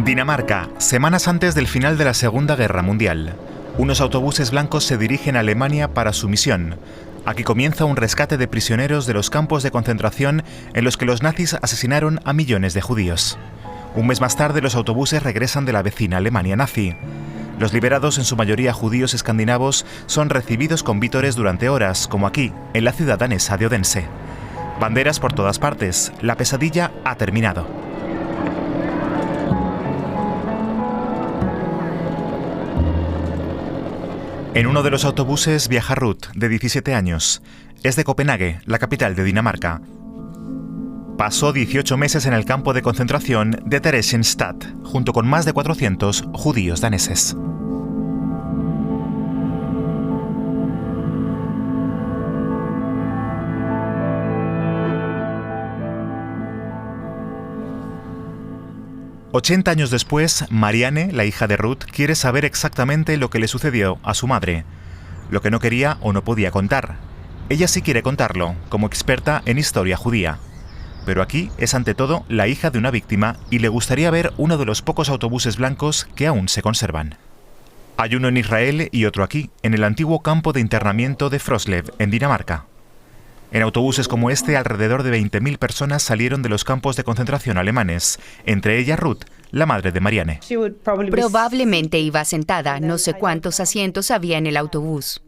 Dinamarca, semanas antes del final de la Segunda Guerra Mundial. Unos autobuses blancos se dirigen a Alemania para su misión. Aquí comienza un rescate de prisioneros de los campos de concentración en los que los nazis asesinaron a millones de judíos. Un mes más tarde, los autobuses regresan de la vecina Alemania nazi. Los liberados, en su mayoría judíos escandinavos, son recibidos con vítores durante horas, como aquí, en la ciudad danesa de Odense. Banderas por todas partes. La pesadilla ha terminado. En uno de los autobuses viaja Ruth, de 17 años. Es de Copenhague, la capital de Dinamarca. Pasó 18 meses en el campo de concentración de Theresienstadt, junto con más de 400 judíos daneses. «80 años después, Marianne, la hija de Ruth, quiere saber exactamente lo que le sucedió a su madre. Lo que no quería o no podía contar. Ella sí quiere contarlo, como experta en historia judía. Pero aquí es ante todo la hija de una víctima y le gustaría ver uno de los pocos autobuses blancos que aún se conservan. Hay uno en Israel y otro aquí, en el antiguo campo de internamiento de Froslev, en Dinamarca. En autobuses como este, alrededor de 20.000 personas salieron de los campos de concentración alemanes, entre ellas Ruth, la madre de Marianne. Probablemente iba sentada, no sé cuántos asientos había en el autobús.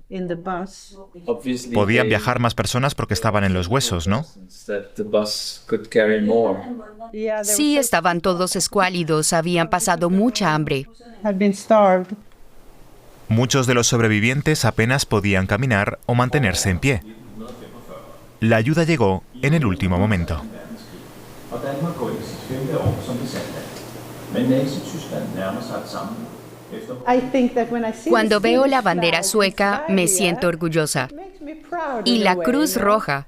Podían viajar más personas porque estaban en los huesos, ¿no? Sí, estaban todos escuálidos, habían pasado mucha hambre. Muchos de los sobrevivientes apenas podían caminar o mantenerse en pie. La ayuda llegó en el último momento. Cuando veo la bandera sueca, me siento orgullosa. Y la Cruz Roja.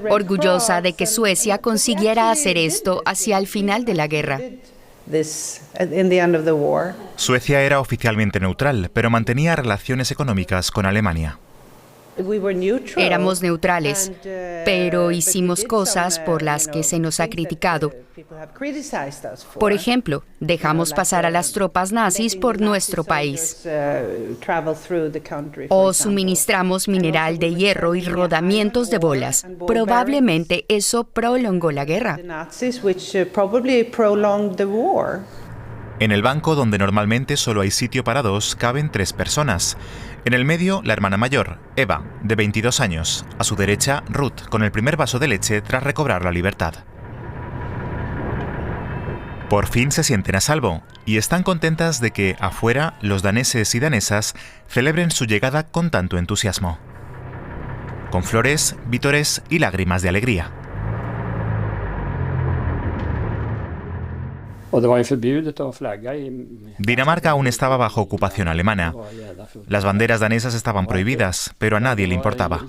Orgullosa de que Suecia consiguiera hacer esto hacia el final de la guerra. Suecia era oficialmente neutral, pero mantenía relaciones económicas con Alemania. Éramos neutrales, pero hicimos cosas por las que se nos ha criticado. Por ejemplo, dejamos pasar a las tropas nazis por nuestro país. O suministramos mineral de hierro y rodamientos de bolas. Probablemente eso prolongó la guerra. En el banco, donde normalmente solo hay sitio para dos, caben 3 personas. En el medio, la hermana mayor, Eva, de 22 años. A su derecha, Ruth, con el primer vaso de leche tras recobrar la libertad. Por fin se sienten a salvo y están contentas de que, afuera, los daneses y danesas celebren su llegada con tanto entusiasmo. Con flores, vítores y lágrimas de alegría. Dinamarca aún estaba bajo ocupación alemana. Las banderas danesas estaban prohibidas, pero a nadie le importaba.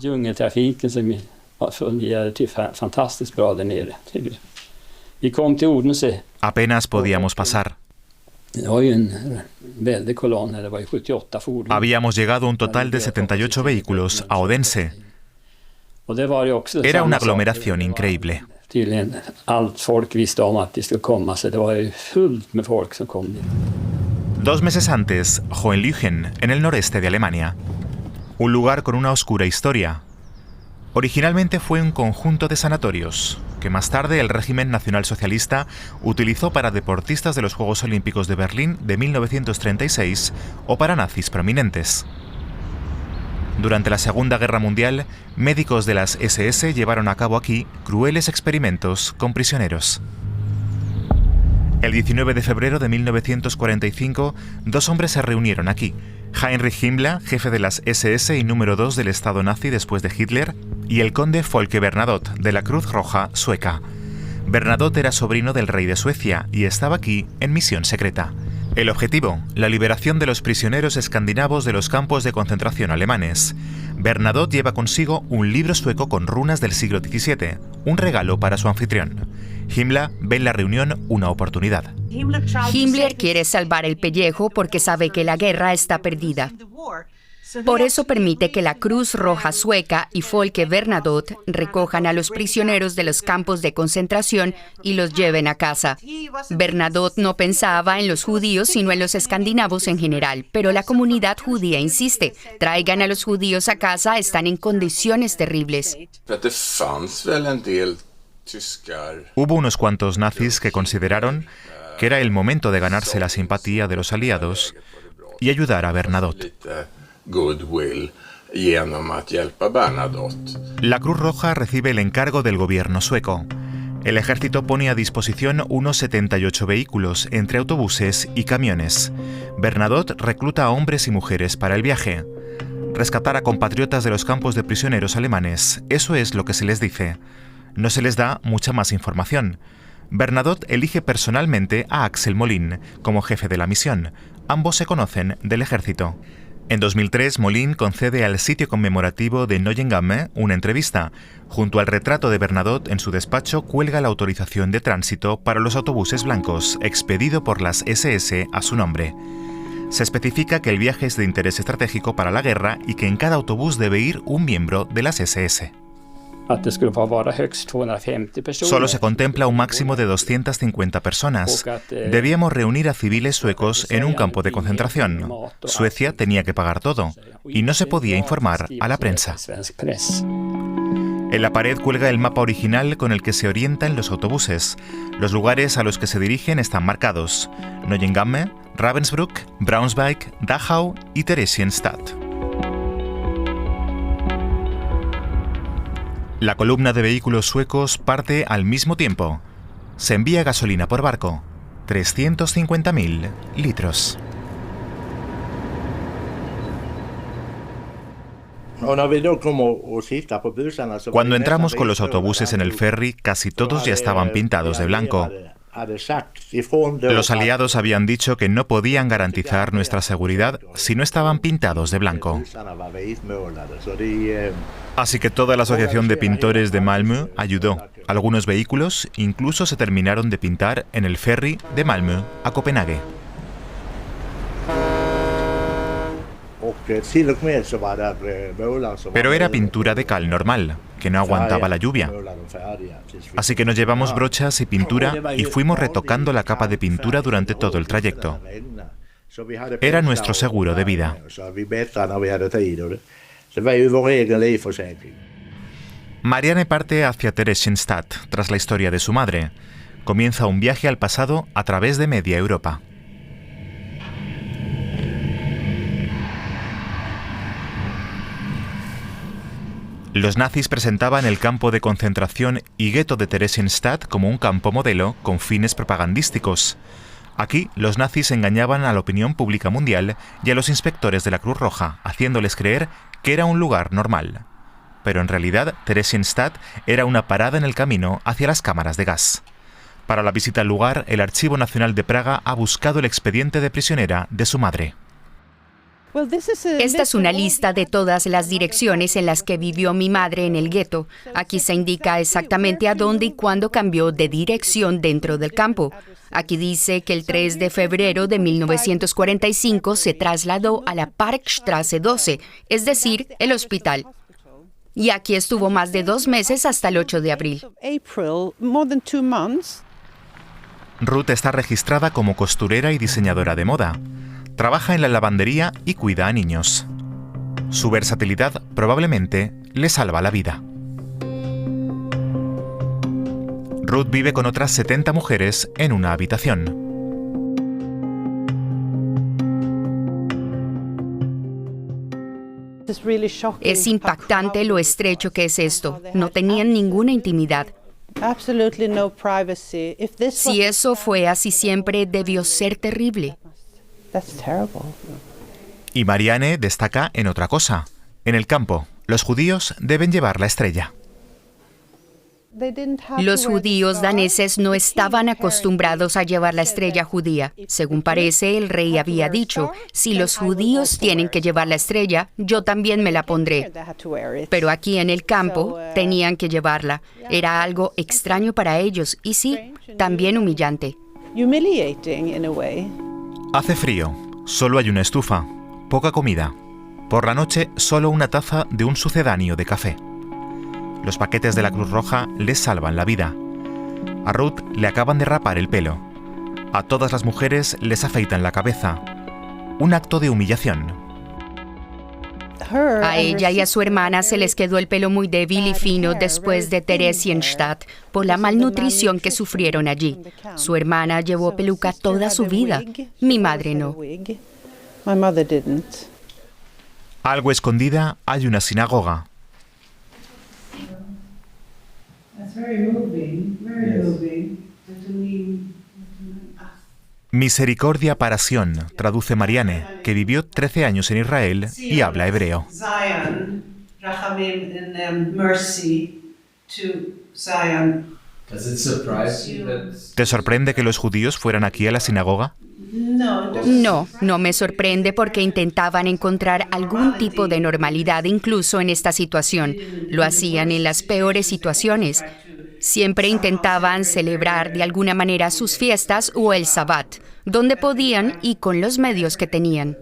Apenas podíamos pasar. Habíamos llegado un total de 78 vehículos a Odense. Era una aglomeración increíble. 2 meses antes, Hohenlychen, en el noreste de Alemania. Un lugar con una oscura historia. Originalmente fue un conjunto de sanatorios, que más tarde el régimen nacionalsocialista utilizó para deportistas de los Juegos Olímpicos de Berlín de 1936 o para nazis prominentes. Durante la Segunda Guerra Mundial, médicos de las SS llevaron a cabo aquí crueles experimentos con prisioneros. El 19 de febrero de 1945, 2 hombres se reunieron aquí. Heinrich Himmler, jefe de las SS y número 2 del Estado nazi después de Hitler, y el conde Folke Bernadotte, de la Cruz Roja sueca. Bernadotte era sobrino del rey de Suecia y estaba aquí en misión secreta. El objetivo, la liberación de los prisioneros escandinavos de los campos de concentración alemanes. Bernadotte lleva consigo un libro sueco con runas del siglo XVII, un regalo para su anfitrión. Himmler ve en la reunión una oportunidad. Himmler quiere salvar el pellejo porque sabe que la guerra está perdida. Por eso permite que la Cruz Roja Sueca y Folke Bernadotte recojan a los prisioneros de los campos de concentración y los lleven a casa. Bernadotte no pensaba en los judíos, sino en los escandinavos en general, pero la comunidad judía insiste: traigan a los judíos a casa, están en condiciones terribles. Hubo unos cuantos nazis que consideraron que era el momento de ganarse la simpatía de los aliados y ayudar a Bernadotte. La Cruz Roja recibe el encargo del gobierno sueco. El ejército pone a disposición unos 78 vehículos, entre autobuses y camiones. Bernadotte recluta a hombres y mujeres para el viaje. Rescatar a compatriotas de los campos de prisioneros alemanes, eso es lo que se les dice. No se les da mucha más información. Bernadotte elige personalmente a Axel Molin como jefe de la misión. Ambos se conocen del ejército. En 2003, Molin concede al sitio conmemorativo de Neuengamme una entrevista. Junto al retrato de Bernadotte en su despacho cuelga la autorización de tránsito para los autobuses blancos, expedido por las SS a su nombre. Se especifica que el viaje es de interés estratégico para la guerra y que en cada autobús debe ir un miembro de las SS. Solo se contempla un máximo de 250 personas. Debíamos reunir a civiles suecos en un campo de concentración. Suecia tenía que pagar todo y no se podía informar a la prensa. En la pared cuelga el mapa original con el que se orientan los autobuses. Los lugares a los que se dirigen están marcados: Neuengamme, Ravensbrück, Braunschweig, Dachau y Theresienstadt. La columna de vehículos suecos parte al mismo tiempo. Se envía gasolina por barco, 350.000 litros. Cuando entramos con los autobuses en el ferry, casi todos ya estaban pintados de blanco. Los aliados habían dicho que no podían garantizar nuestra seguridad si no estaban pintados de blanco. Así que toda la Asociación de Pintores de Malmö ayudó. Algunos vehículos incluso se terminaron de pintar en el ferry de Malmö a Copenhague. Pero era pintura de cal normal, que no aguantaba la lluvia. Así que nos llevamos brochas y pintura y fuimos retocando la capa de pintura durante todo el trayecto. Era nuestro seguro de vida. Marianne parte hacia Theresienstadt tras la historia de su madre. Comienza un viaje al pasado a través de media Europa. Los nazis presentaban el campo de concentración y gueto de Theresienstadt como un campo modelo con fines propagandísticos. Aquí, los nazis engañaban a la opinión pública mundial y a los inspectores de la Cruz Roja, haciéndoles creer que era un lugar normal. Pero en realidad, Theresienstadt era una parada en el camino hacia las cámaras de gas. Para la visita al lugar, el Archivo Nacional de Praga ha buscado el expediente de prisionera de su madre. Esta es una lista de todas las direcciones en las que vivió mi madre en el gueto. Aquí se indica exactamente a dónde y cuándo cambió de dirección dentro del campo. Aquí dice que el 3 de febrero de 1945 se trasladó a la Parkstraße 12, es decir, el hospital. Y aquí estuvo más de 2 meses hasta el 8 de abril. Ruth está registrada como costurera y diseñadora de moda. Trabaja en la lavandería y cuida a niños. Su versatilidad probablemente le salva la vida. Ruth vive con otras 70 mujeres en una habitación. Es impactante lo estrecho que es esto. No tenían ninguna intimidad. Si eso fue así siempre, debió ser terrible. Y Marianne destaca en otra cosa. En el campo, los judíos deben llevar la estrella. Los judíos daneses no estaban acostumbrados a llevar la estrella judía. Según parece, el rey había dicho, si los judíos tienen que llevar la estrella, yo también me la pondré. Pero aquí en el campo tenían que llevarla. Era algo extraño para ellos y sí, también humillante. Hace frío, solo hay una estufa, poca comida. Por la noche, solo una taza de un sucedáneo de café. Los paquetes de la Cruz Roja les salvan la vida. A Ruth le acaban de rapar el pelo. A todas las mujeres les afeitan la cabeza. Un acto de humillación. A ella y a su hermana se les quedó el pelo muy débil y fino después de Theresienstadt por la malnutrición que sufrieron allí. Su hermana llevó peluca toda su vida. Mi madre no. Algo escondida hay una sinagoga. Misericordia para Sion, traduce Marianne, que vivió 13 años en Israel y habla hebreo. ¿Te sorprende que los judíos fueran aquí a la sinagoga? No, no me sorprende porque intentaban encontrar algún tipo de normalidad incluso en esta situación. Lo hacían en las peores situaciones. Siempre intentaban celebrar de alguna manera sus fiestas o el Sabbat, donde podían y con los medios que tenían.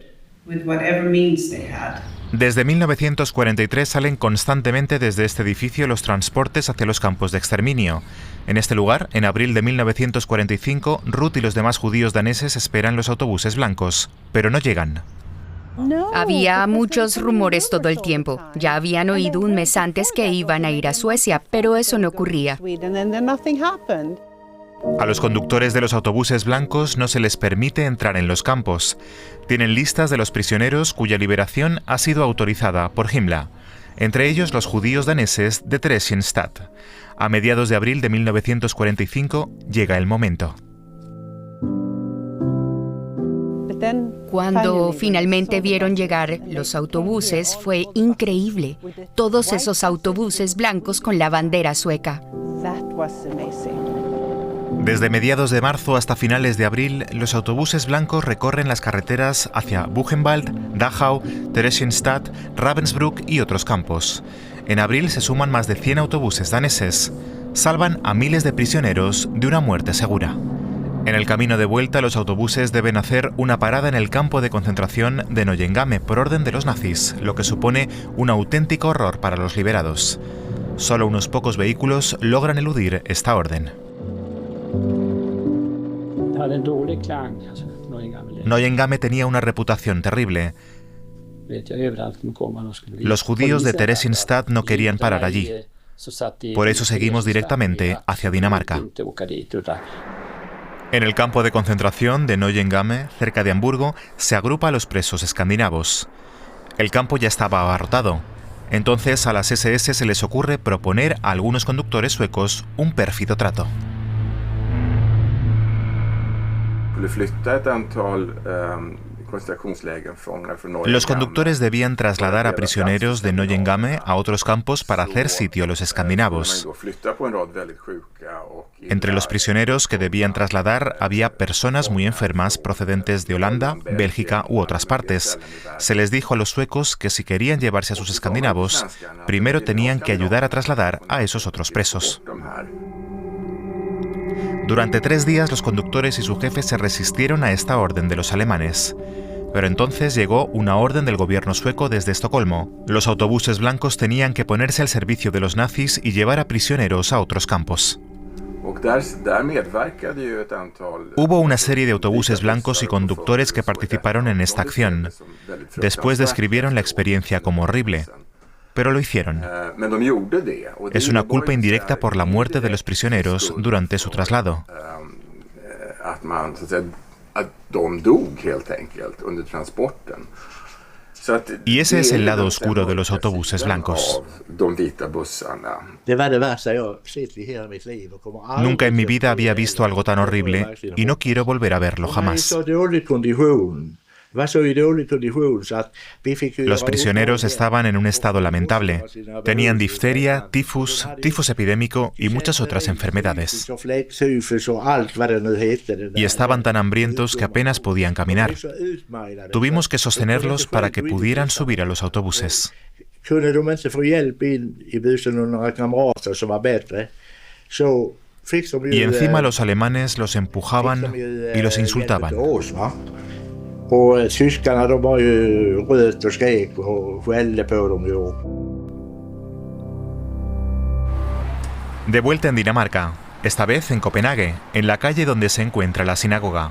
Desde 1943 salen constantemente desde este edificio los transportes hacia los campos de exterminio. En este lugar, en abril de 1945, Ruth y los demás judíos daneses esperan los autobuses blancos, pero no llegan. Había muchos rumores todo el tiempo. Ya habían oído un mes antes que iban a ir a Suecia, pero eso no ocurría. A los conductores de los autobuses blancos no se les permite entrar en los campos. Tienen listas de los prisioneros cuya liberación ha sido autorizada por Himmler, entre ellos los judíos daneses de Theresienstadt. A mediados de abril de 1945 llega el momento. Cuando finalmente vieron llegar los autobuses, fue increíble. Todos esos autobuses blancos con la bandera sueca. Desde mediados de marzo hasta finales de abril, los autobuses blancos recorren las carreteras hacia Buchenwald, Dachau, Theresienstadt, Ravensbrück y otros campos. En abril se suman más de 100 autobuses daneses. Salvan a miles de prisioneros de una muerte segura. En el camino de vuelta, los autobuses deben hacer una parada en el campo de concentración de Neuengamme por orden de los nazis, lo que supone un auténtico horror para los liberados. Solo unos pocos vehículos logran eludir esta orden. Neuengamme tenía una reputación terrible. Los judíos de Theresienstadt no querían parar allí. Por eso seguimos directamente hacia Dinamarca. En el campo de concentración de Neuengamme, cerca de Hamburgo, se agrupa a los presos escandinavos. El campo ya estaba abarrotado. Entonces a las SS se les ocurre proponer a algunos conductores suecos un pérfido trato. Los conductores debían trasladar a prisioneros de Neuengamme a otros campos para hacer sitio a los escandinavos. Entre los prisioneros que debían trasladar había personas muy enfermas procedentes de Holanda, Bélgica u otras partes. Se les dijo a los suecos que si querían llevarse a sus escandinavos, primero tenían que ayudar a trasladar a esos otros presos. Durante 3 días los conductores y su jefe se resistieron a esta orden de los alemanes. Pero entonces llegó una orden del gobierno sueco desde Estocolmo. Los autobuses blancos tenían que ponerse al servicio de los nazis y llevar a prisioneros a otros campos. Hubo una serie de autobuses blancos y conductores que participaron en esta acción. Después describieron la experiencia como horrible. Pero lo hicieron. Es una culpa indirecta por la muerte de los prisioneros durante su traslado. Y ese es el lado oscuro de los autobuses blancos. Nunca en mi vida había visto algo tan horrible y no quiero volver a verlo jamás. Los prisioneros estaban en un estado lamentable. Tenían difteria, tifus epidémico y muchas otras enfermedades. Y estaban tan hambrientos que apenas podían caminar. Tuvimos que sostenerlos para que pudieran subir a los autobuses. Y encima los alemanes los empujaban y los insultaban. De vuelta en Dinamarca, esta vez en Copenhague, en la calle donde se encuentra la sinagoga.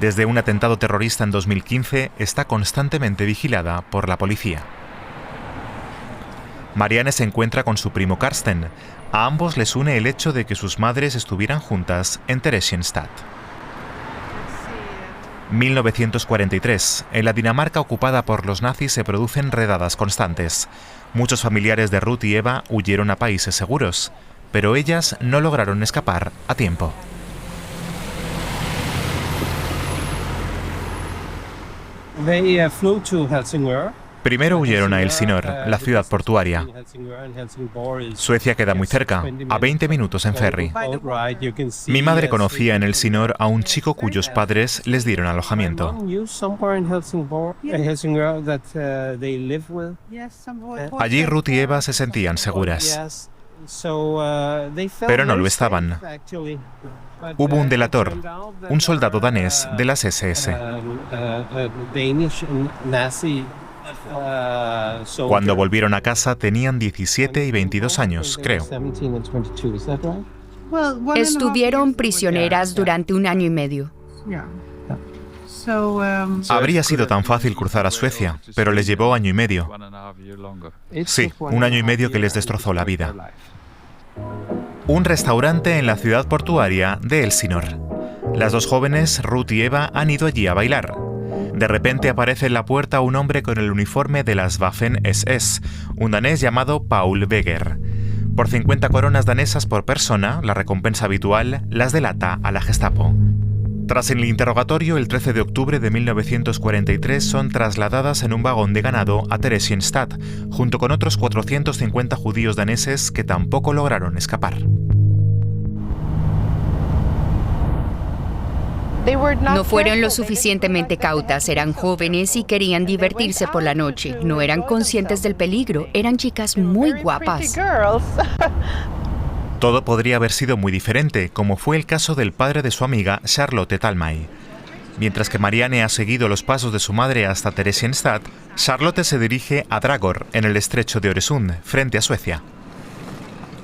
Desde un atentado terrorista en 2015, está constantemente vigilada por la policía. Marianne se encuentra con su primo Karsten. A ambos les une el hecho de que sus madres estuvieran juntas en Theresienstadt. 1943. En la Dinamarca ocupada por los nazis se producen redadas constantes. Muchos familiares de Ruth y Eva huyeron a países seguros, pero ellas no lograron escapar a tiempo. Primero huyeron a Helsingør, la ciudad portuaria. Suecia queda muy cerca, a 20 minutos en ferry. Mi madre conocía en Helsingør a un chico cuyos padres les dieron alojamiento. Allí Ruth y Eva se sentían seguras. Pero no lo estaban. Hubo un delator, un soldado danés de las SS. Cuando volvieron a casa tenían 17 y 22 años, creo. Estuvieron prisioneras durante 1 año y medio. Habría sido tan fácil cruzar a Suecia, pero les llevó 1 año y medio. Sí, 1 año y medio que les destrozó la vida. Un restaurante en la ciudad portuaria de Helsingør. Las dos jóvenes, Ruth y Eva, han ido allí a bailar. De repente aparece en la puerta un hombre con el uniforme de las Waffen-SS, un danés llamado Paul Beger. Por 50 coronas danesas por persona, la recompensa habitual, las delata a la Gestapo. Tras el interrogatorio, el 13 de octubre de 1943 son trasladadas en un vagón de ganado a Theresienstadt, junto con otros 450 judíos daneses que tampoco lograron escapar. No fueron lo suficientemente cautas, eran jóvenes y querían divertirse por la noche. No eran conscientes del peligro, eran chicas muy guapas. Todo podría haber sido muy diferente, como fue el caso del padre de su amiga Charlotte Talmay. Mientras que Marianne ha seguido los pasos de su madre hasta Theresienstadt, Charlotte se dirige a Dragør, en el estrecho de Øresund, frente a Suecia.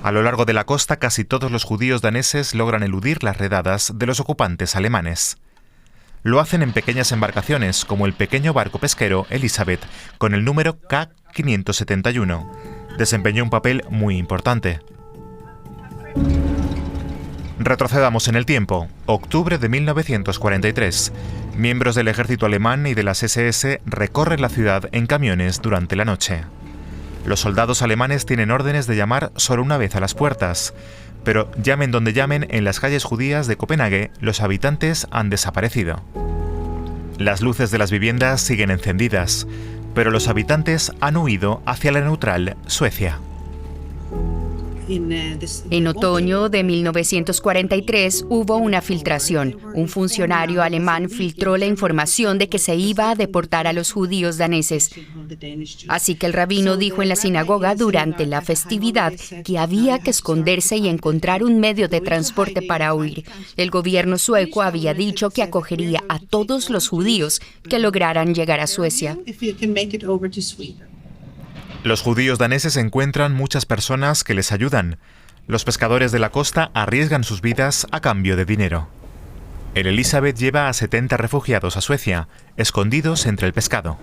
A lo largo de la costa, casi todos los judíos daneses logran eludir las redadas de los ocupantes alemanes. Lo hacen en pequeñas embarcaciones, como el pequeño barco pesquero Elizabeth, con el número K571. Desempeñó un papel muy importante. Retrocedamos en el tiempo. Octubre de 1943. Miembros del ejército alemán y de las SS recorren la ciudad en camiones durante la noche. Los soldados alemanes tienen órdenes de llamar solo una vez a las puertas, pero llamen donde llamen, en las calles judías de Copenhague los habitantes han desaparecido. Las luces de las viviendas siguen encendidas, pero los habitantes han huido hacia la neutral Suecia. En otoño de 1943 hubo una filtración. Un funcionario alemán filtró la información de que se iba a deportar a los judíos daneses. Así que el rabino dijo en la sinagoga durante la festividad que había que esconderse y encontrar un medio de transporte para huir. El gobierno sueco había dicho que acogería a todos los judíos que lograran llegar a Suecia. Los judíos daneses encuentran muchas personas que les ayudan. Los pescadores de la costa arriesgan sus vidas a cambio de dinero. El Elizabeth lleva a 70 refugiados a Suecia, escondidos entre el pescado.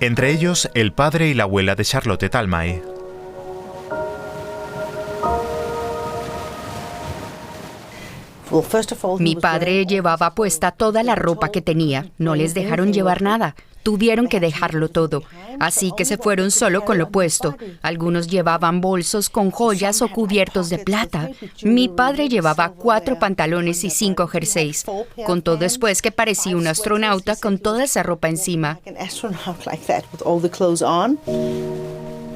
Entre ellos, el padre y la abuela de Charlotte Talmay. Mi padre llevaba puesta toda la ropa que tenía. No les dejaron llevar nada. Tuvieron que dejarlo todo. Así que se fueron solo con lo puesto. Algunos llevaban bolsos con joyas o cubiertos de plata. Mi padre llevaba 4 pantalones y 5 jerseys. Contó después que parecía un astronauta con toda esa ropa encima.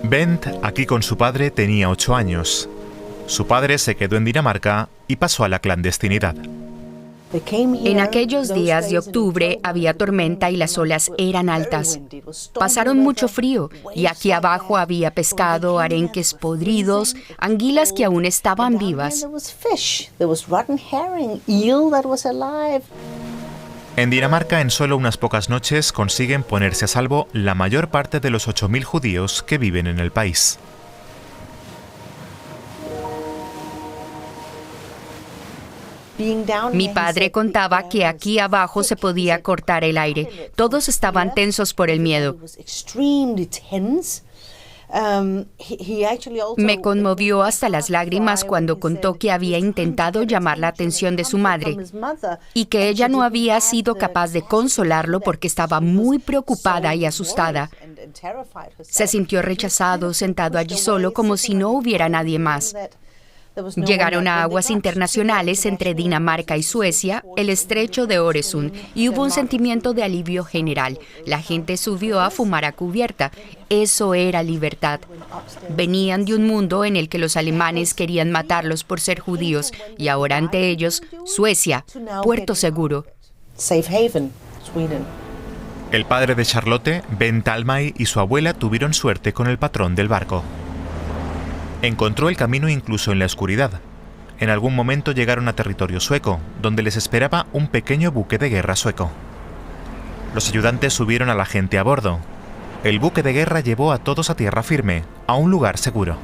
Bent, aquí con su padre, tenía 8 años. Su padre se quedó en Dinamarca y pasó a la clandestinidad. En aquellos días de octubre había tormenta y las olas eran altas. Pasaron mucho frío y aquí abajo había pescado, arenques podridos, anguilas que aún estaban vivas. En Dinamarca, en solo unas pocas noches, consiguen ponerse a salvo la mayor parte de los 8.000 judíos que viven en el país. Mi padre contaba que aquí abajo se podía cortar el aire. Todos estaban tensos por el miedo. Me conmovió hasta las lágrimas cuando contó que había intentado llamar la atención de su madre y que ella no había sido capaz de consolarlo porque estaba muy preocupada y asustada. Se sintió rechazado, sentado allí solo, como si no hubiera nadie más. Llegaron a aguas internacionales entre Dinamarca y Suecia, el estrecho de Øresund, y hubo un sentimiento de alivio general. La gente subió a fumar a cubierta. Eso era libertad. Venían de un mundo en el que los alemanes querían matarlos por ser judíos, y ahora ante ellos, Suecia, puerto seguro. El padre de Charlotte, Ben Talmay, y su abuela tuvieron suerte con el patrón del barco. Encontró el camino incluso en la oscuridad. En algún momento llegaron a territorio sueco, donde les esperaba un pequeño buque de guerra sueco. Los ayudantes subieron a la gente a bordo. El buque de guerra llevó a todos a tierra firme, a un lugar seguro.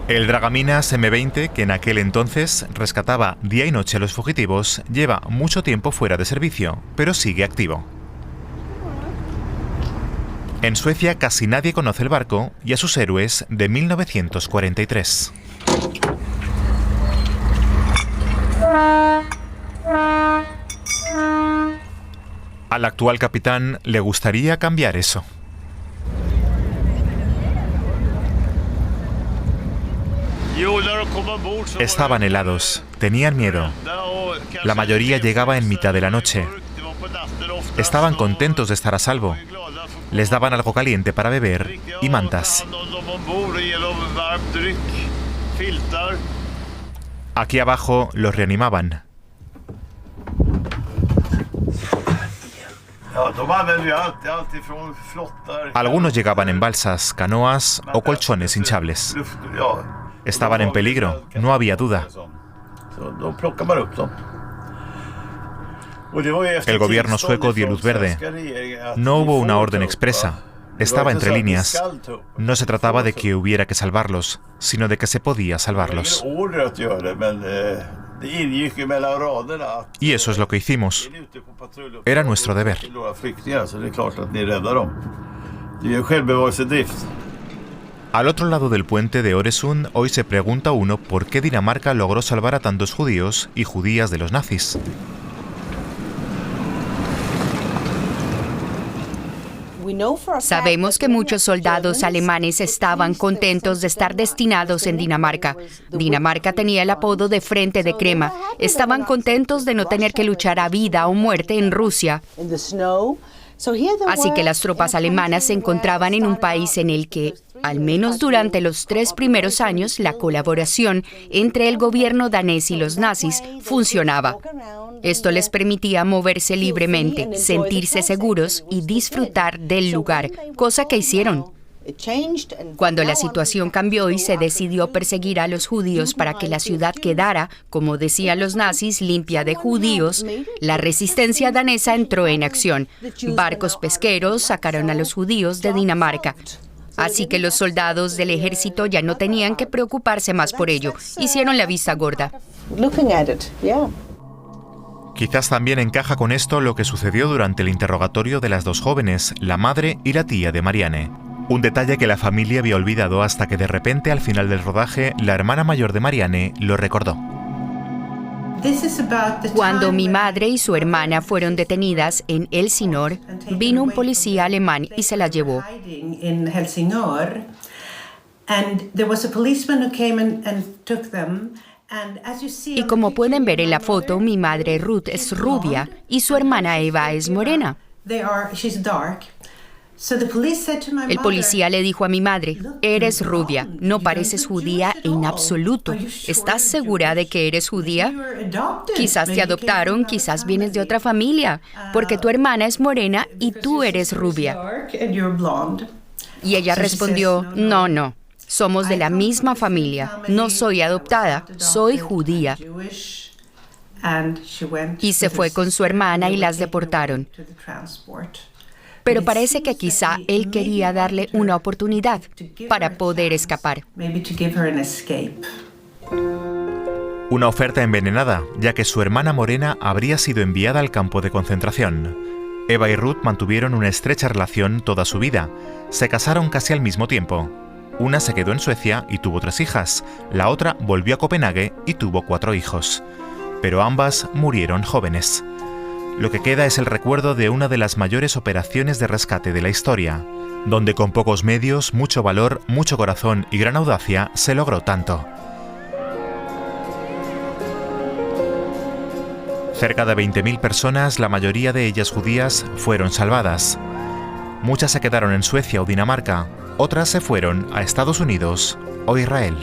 El dragaminas M20, que en aquel entonces rescataba día y noche a los fugitivos, lleva mucho tiempo fuera de servicio, pero sigue activo. En Suecia casi nadie conoce el barco y a sus héroes de 1943. Al actual capitán le gustaría cambiar eso. Estaban helados, tenían miedo. La mayoría llegaba en mitad de la noche. Estaban contentos de estar a salvo. Les daban algo caliente para beber y mantas. Aquí abajo los reanimaban. Algunos llegaban en balsas, canoas o colchones hinchables. Estaban en peligro, no había duda. El gobierno sueco dio luz verde. No hubo una orden expresa. Estaba entre líneas. No se trataba de que hubiera que salvarlos, sino de que se podía salvarlos. Y eso es lo que hicimos. Era nuestro deber. Al otro lado del puente de Øresund, hoy se pregunta uno por qué Dinamarca logró salvar a tantos judíos y judías de los nazis. Sabemos que muchos soldados alemanes estaban contentos de estar destinados en Dinamarca. Dinamarca tenía el apodo de Frente de Crema. Estaban contentos de no tener que luchar a vida o muerte en Rusia. Así que las tropas alemanas se encontraban en un país en el que, al menos durante los 3 primeros años, la colaboración entre el gobierno danés y los nazis funcionaba. Esto les permitía moverse libremente, sentirse seguros y disfrutar del lugar, cosa que hicieron. Cuando la situación cambió y se decidió perseguir a los judíos para que la ciudad quedara, como decían los nazis, limpia de judíos, la resistencia danesa entró en acción. Barcos pesqueros sacaron a los judíos de Dinamarca. Así que los soldados del ejército ya no tenían que preocuparse más por ello. Hicieron la vista gorda. Quizás también encaja con esto lo que sucedió durante el interrogatorio de las dos jóvenes, la madre y la tía de Marianne. Un detalle que la familia había olvidado hasta que de repente al final del rodaje la hermana mayor de Marianne lo recordó. Cuando mi madre y su hermana fueron detenidas en Helsingør, vino un policía alemán y se las llevó. Y como pueden ver en la foto, mi madre Ruth es rubia y su hermana Eva es morena. El policía le dijo a mi madre, eres rubia, no pareces judía en absoluto. ¿Estás segura de que eres judía? Quizás te adoptaron, quizás vienes de otra familia, porque tu hermana es morena y tú eres rubia. Y ella respondió, no, somos de la misma familia, no soy adoptada, soy judía. Y se fue con su hermana y las deportaron. Pero parece que quizá él quería darle una oportunidad para poder escapar. Una oferta envenenada, ya que su hermana morena habría sido enviada al campo de concentración. Eva y Ruth mantuvieron una estrecha relación toda su vida. Se casaron casi al mismo tiempo. Una se quedó en Suecia y tuvo 3 hijas. La otra volvió a Copenhague y tuvo 4 hijos. Pero ambas murieron jóvenes. Lo que queda es el recuerdo de una de las mayores operaciones de rescate de la historia, donde con pocos medios, mucho valor, mucho corazón y gran audacia se logró tanto. Cerca de 20.000 personas, la mayoría de ellas judías, fueron salvadas. Muchas se quedaron en Suecia o Dinamarca, otras se fueron a Estados Unidos o Israel.